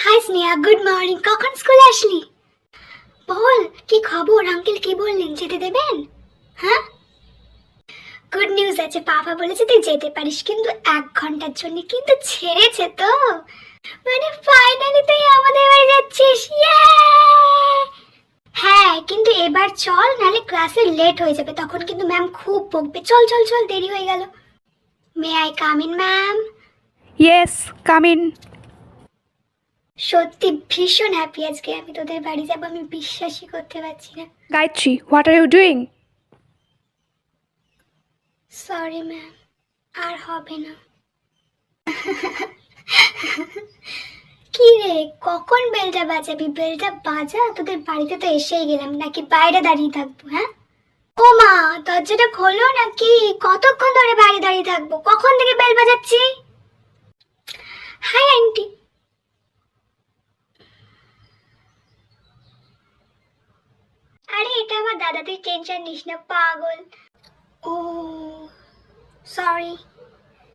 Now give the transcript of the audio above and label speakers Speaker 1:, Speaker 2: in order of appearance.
Speaker 1: High Sneha, good morning. কখন স্কুলে আসলি? বল, কি খবর? আঙ্কেল কি বললেন, যেতে দেবেন? হ্যাঁ, গুড নিউজ আছে। পাপা বলেছে তুই যেতে পারিস, কিন্তু 1 ঘন্টার জন্য। কিন্তু ছেড়েছে তো, মানে ফাইনালি তুই আমাদের বাড়ি যাচ্ছিস। ইয়ে! হ্যাঁ, কিন্তু এবার চল, নালে ক্লাসে লেট হয়ে যাবে, তখন কিন্তু ম্যাম খুব বকবে। চল চল চল, দেরি হয়ে গেল। May I come in ma'am?
Speaker 2: Yes, come in.
Speaker 1: সত্যি ভীষণ হ্যাপি আজকে আমি তোদের বাড়ি যাবো, আমি বিশ্বাসই করতে পারছি না।
Speaker 2: Gayatri, what are you doing?
Speaker 1: Sorry ma'am, আর হবে না। কি রে, কখন বেলটা বাজাবি? বেলটা বাজা, তোদের বাড়িতে তো এসেই গেলাম, নাকি বাইরে দাঁড়িয়ে থাকবো? হ্যাঁ, ও মা, দরজাটা খোলো নাকি? কতক্ষণ ধরে বাইরে দাঁড়িয়ে থাকবো? কখন থেকে বেল বাজাচ্ছি? Hi aunty. আরে এটা আমার দাদা, তুই টেনশন নিস না পাগল। ও সরি।